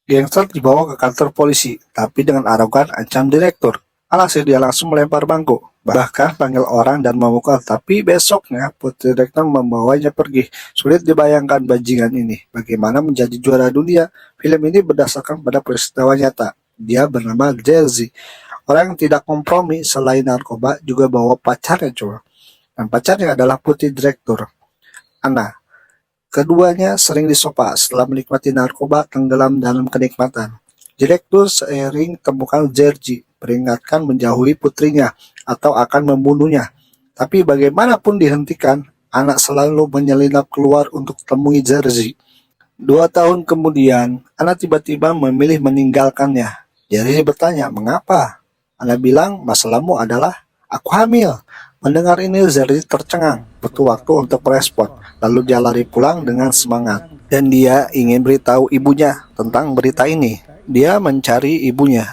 Gangster dibawa ke kantor polisi, tapi dengan arogan ancam direktur. Alhasil dia langsung melempar bangku, bahkan panggil orang dan memukul. Tapi besoknya putri direktur membawanya pergi. Sulit dibayangkan bajingan ini. Bagaimana menjadi juara dunia? Film ini berdasarkan pada peristiwa nyata. Dia bernama Jersey. Orang yang tidak kompromi selain narkoba juga bawa pacarnya coba. Dan pacarnya adalah putri direktur, Anna. Keduanya sering disopa setelah menikmati narkoba tenggelam dalam kenikmatan. Direktur seiring temukan Jersey peringatkan menjauhi putrinya atau akan membunuhnya. Tapi bagaimanapun dihentikan, anak selalu menyelinap keluar untuk temui Jersey. 2 tahun kemudian, anak tiba-tiba memilih meninggalkannya. Jersey bertanya, mengapa? Anak bilang, masalahmu adalah aku hamil. Mendengar ini, Jersey tercengang, butuh waktu untuk merespon. Lalu dia lari pulang dengan semangat. Dan dia ingin beritahu ibunya tentang berita ini. Dia mencari ibunya.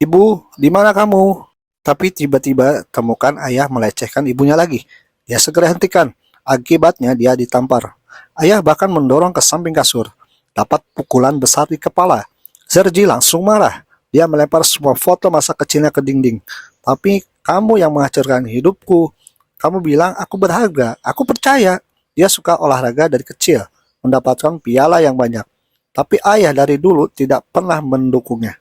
Ibu, di mana kamu? Tapi tiba-tiba temukan ayah melecehkan ibunya lagi. Dia segera hentikan. Akibatnya dia ditampar. Ayah bahkan mendorong ke samping kasur. Dapat pukulan besar di kepala. Jersey langsung marah. Dia melempar semua foto masa kecilnya ke dinding. Tapi kamu yang menghancurkan hidupku. Kamu bilang aku berharga. Aku percaya. Dia suka olahraga dari kecil, mendapatkan piala yang banyak. Tapi ayah dari dulu tidak pernah mendukungnya.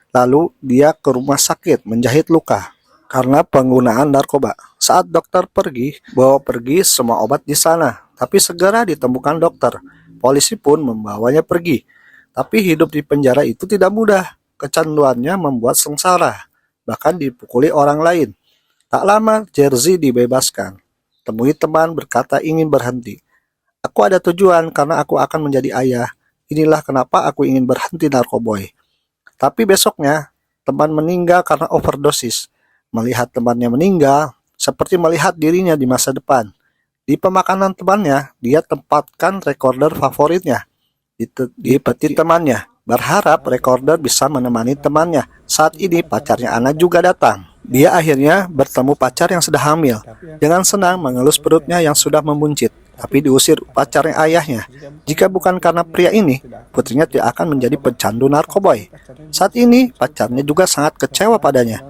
Lalu dia ke rumah sakit menjahit luka karena penggunaan narkoba. Saat dokter pergi, bawa pergi semua obat di sana. Tapi segera ditemukan dokter. Polisi pun membawanya pergi. Tapi hidup di penjara itu tidak mudah. Kecanduannya membuat sengsara, bahkan dipukuli orang lain. Tak lama, Jersey dibebaskan. Temui teman berkata ingin berhenti. Aku ada tujuan karena aku akan menjadi ayah. Inilah kenapa aku ingin berhenti narkoboy. Tapi besoknya, teman meninggal karena overdosis. Melihat temannya meninggal, seperti melihat dirinya di masa depan. Di pemakanan temannya, dia tempatkan recorder favoritnya di peti temannya. Berharap recorder bisa menemani temannya. Saat ini pacarnya Ana juga datang. Dia akhirnya bertemu pacar yang sudah hamil. Dengan senang mengelus perutnya yang sudah membuncit. Tapi diusir pacarnya ayahnya. Jika bukan karena pria ini, putrinya tidak akan menjadi pecandu narkoboy. Saat ini pacarnya juga sangat kecewa padanya.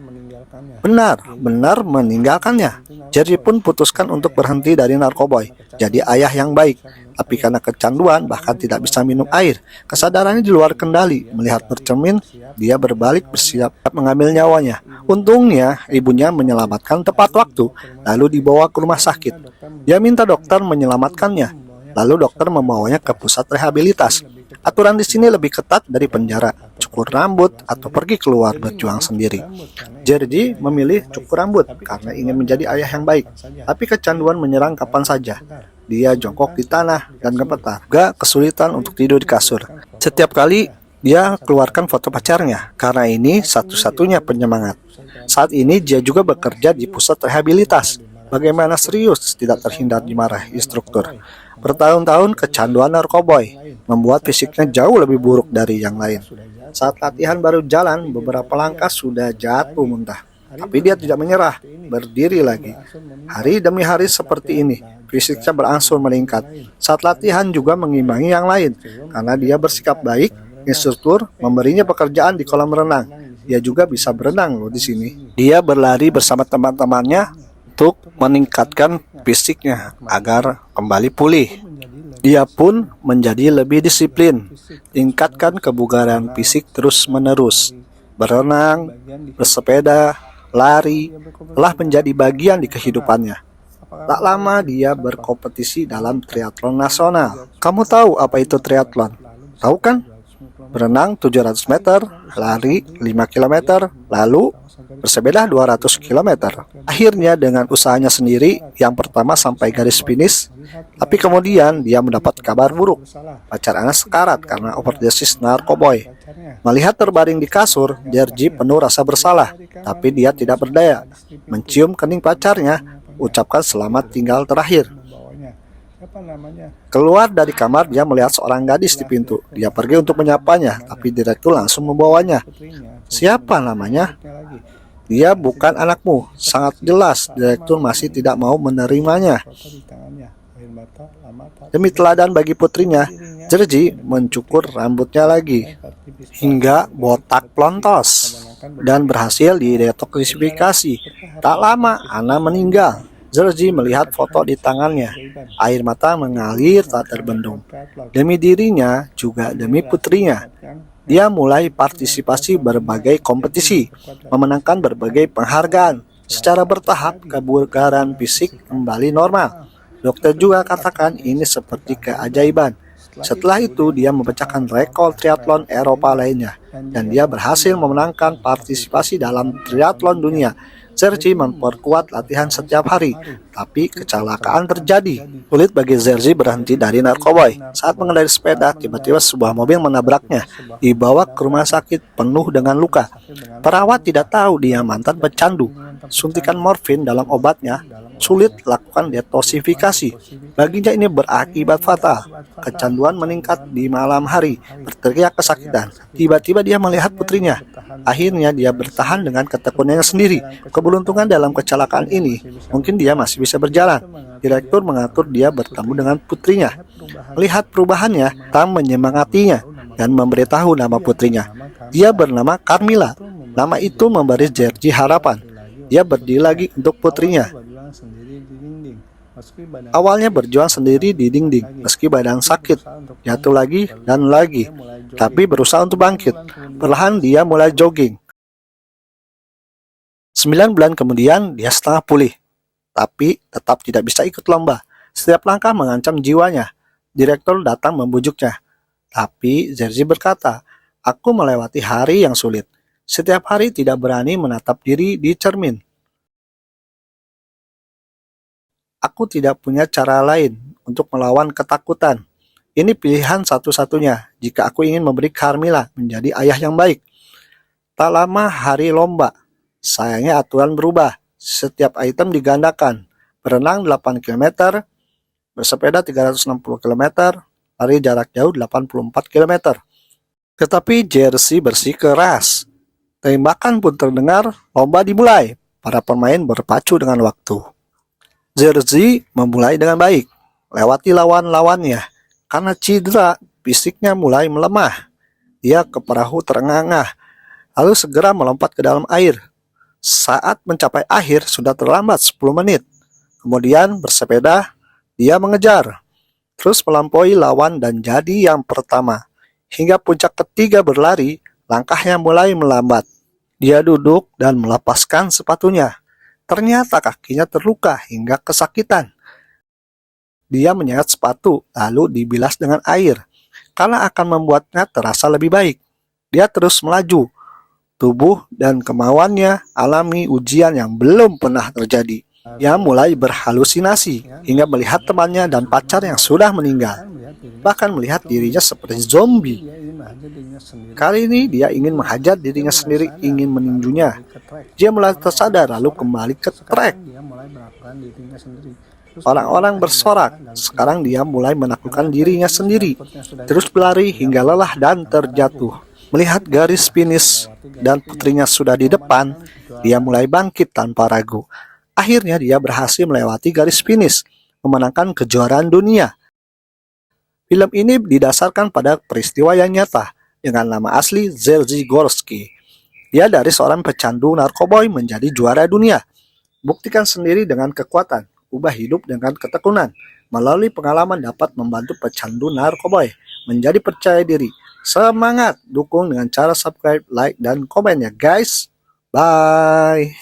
Benar-benar meninggalkannya. Jerry pun putuskan untuk berhenti dari narkoboy. Jadi ayah yang baik. Tapi karena kecanduan bahkan tidak bisa minum air. Kesadarannya di luar kendali. Melihat bercermin, dia berbalik bersiap mengambil nyawanya. Untungnya ibunya menyelamatkan tepat waktu. Lalu dibawa ke rumah sakit. Dia minta dokter menyelamatkannya. Lalu dokter membawanya ke pusat rehabilitas. Aturan di sini lebih ketat dari penjara. Cukur rambut atau pergi keluar berjuang sendiri. Jersey memilih cukur rambut karena ingin menjadi ayah yang baik. Tapi kecanduan menyerang kapan saja. Dia jongkok di tanah dan gemetar. Gak kesulitan untuk tidur di kasur. Setiap kali dia keluarkan foto pacarnya, karena ini satu-satunya penyemangat. Saat ini dia juga bekerja di pusat rehabilitas. Bagaimana serius tidak terhindar dimarahi instruktur. Bertahun-tahun kecanduan narkoboy membuat fisiknya jauh lebih buruk dari yang lain. Saat latihan baru jalan, beberapa langkah sudah jatuh muntah. Tapi dia tidak menyerah, berdiri lagi. Hari demi hari seperti ini, fisiknya berangsur meningkat. Saat latihan juga mengimbangi yang lain. Karena dia bersikap baik, instruktur memberinya pekerjaan di kolam renang. Dia juga bisa berenang loh di sini. Dia berlari bersama teman-temannya untuk meningkatkan fisiknya agar kembali pulih. Dia pun menjadi lebih disiplin, tingkatkan kebugaran fisik terus-menerus. Berenang, bersepeda, lari, telah menjadi bagian di kehidupannya. Tak lama dia berkompetisi dalam triathlon nasional. Kamu tahu apa itu triathlon? Tahu kan? Berenang 700 meter, lari 5 km, lalu bersepeda 200 km. Akhirnya dengan usahanya sendiri, yang pertama sampai garis finish, tapi kemudian dia mendapat kabar buruk. Pacar Ana sekarat karena overdosis narkoboy. Melihat terbaring di kasur, Jersey penuh rasa bersalah, tapi dia tidak berdaya. Mencium kening pacarnya, ucapkan selamat tinggal terakhir. Keluar dari kamar, dia melihat seorang gadis di pintu. Dia pergi untuk menyapanya, tapi direktur langsung membawanya. Siapa namanya? Dia bukan anakmu. Sangat jelas, direktur masih tidak mau menerimanya. Demi teladan bagi putrinya, Jersey mencukur rambutnya lagi. hingga botak plontos dan berhasil didetoksifikasi. Tak lama Anna meninggal. Georgie melihat foto di tangannya. Air mata mengalir tak terbendung. Demi dirinya juga demi putrinya. Dia mulai partisipasi berbagai kompetisi, memenangkan berbagai penghargaan. Secara bertahap, kebugaran fisik kembali normal. Dokter juga katakan ini seperti keajaiban. Setelah itu, dia memecahkan rekor triathlon Eropa lainnya, dan dia berhasil memenangkan partisipasi dalam triathlon dunia. Sergi memperkuat latihan setiap hari, tapi kecelakaan terjadi. Sulit bagi Sergi berhenti dari narkoboy. Saat mengendarai sepeda, tiba-tiba sebuah mobil menabraknya. Dibawa ke rumah sakit penuh dengan luka. Perawat tidak tahu dia mantan pecandu. Suntikan morfin dalam obatnya sulit lakukan detoksifikasi. Baginya ini berakibat fatal. Kecanduan meningkat di malam hari, berteriak kesakitan. Tiba-tiba dia melihat putrinya. Akhirnya dia bertahan dengan ketekunannya sendiri. Keberuntungan dalam kecelakaan ini, mungkin dia masih bisa berjalan. Direktur mengatur dia bertemu dengan putrinya. Melihat perubahannya, Tam menyemangatinya dan memberitahu nama putrinya. Dia bernama Carmilla. Nama itu memberi Georgie harapan. Dia berdiri lagi untuk putrinya. Awalnya berjuang sendiri di dinding, meski badan sakit, jatuh lagi dan lagi, tapi berusaha untuk bangkit. Perlahan dia mulai jogging. 9 bulan kemudian dia setengah pulih, tapi tetap tidak bisa ikut lomba. Setiap langkah mengancam jiwanya. Direktur datang membujuknya, tapi Georgie berkata, "Aku melewati hari yang sulit. Setiap hari tidak berani menatap diri di cermin. Aku tidak punya cara lain untuk melawan ketakutan. Ini pilihan satu-satunya jika aku ingin memberi Carmilla menjadi ayah yang baik." Tak lama hari lomba. Sayangnya aturan berubah. Setiap item digandakan. Berenang 8 km, bersepeda 360 km, lari jarak jauh 84 km. Tetapi jersey bersikeras. Tembakan pun terdengar, lomba dimulai. Para pemain berpacu dengan waktu. Georgie memulai dengan baik, lewati lawan-lawannya. Karena cedera, fisiknya mulai melemah. Dia ke perahu terengah-engah, lalu segera melompat ke dalam air. Saat mencapai akhir, sudah terlambat 10 menit. Kemudian bersepeda, dia mengejar, terus melampaui lawan dan jadi yang pertama. Hingga puncak ketiga berlari, langkahnya mulai melambat. Dia duduk dan melepaskan sepatunya. Ternyata kakinya terluka hingga kesakitan. Dia menyeret sepatu, lalu dibilas dengan air, karena akan membuatnya terasa lebih baik. Dia terus melaju. Tubuh dan kemauannya alami ujian yang belum pernah terjadi. Dia mulai berhalusinasi, hingga melihat temannya dan pacar yang sudah meninggal. Bahkan melihat dirinya seperti zombie. Kali ini dia ingin menghajar dirinya sendiri, ingin meninjunya. Dia mulai tersadar lalu kembali ke trek. Orang-orang bersorak. Sekarang dia mulai menaklukkan dirinya sendiri. Terus berlari hingga lelah dan terjatuh. Melihat garis finish dan putrinya sudah di depan, dia mulai bangkit tanpa ragu. Akhirnya dia berhasil melewati garis finish, memenangkan kejuaraan dunia. Film ini didasarkan pada peristiwa yang nyata dengan nama asli Georgie Gorski. Dia dari seorang pecandu narkoboy menjadi juara dunia. Buktikan sendiri dengan kekuatan, ubah hidup dengan ketekunan. Melalui pengalaman dapat membantu pecandu narkoboy menjadi percaya diri. Semangat, dukung dengan cara subscribe, like, dan komen ya guys. Bye.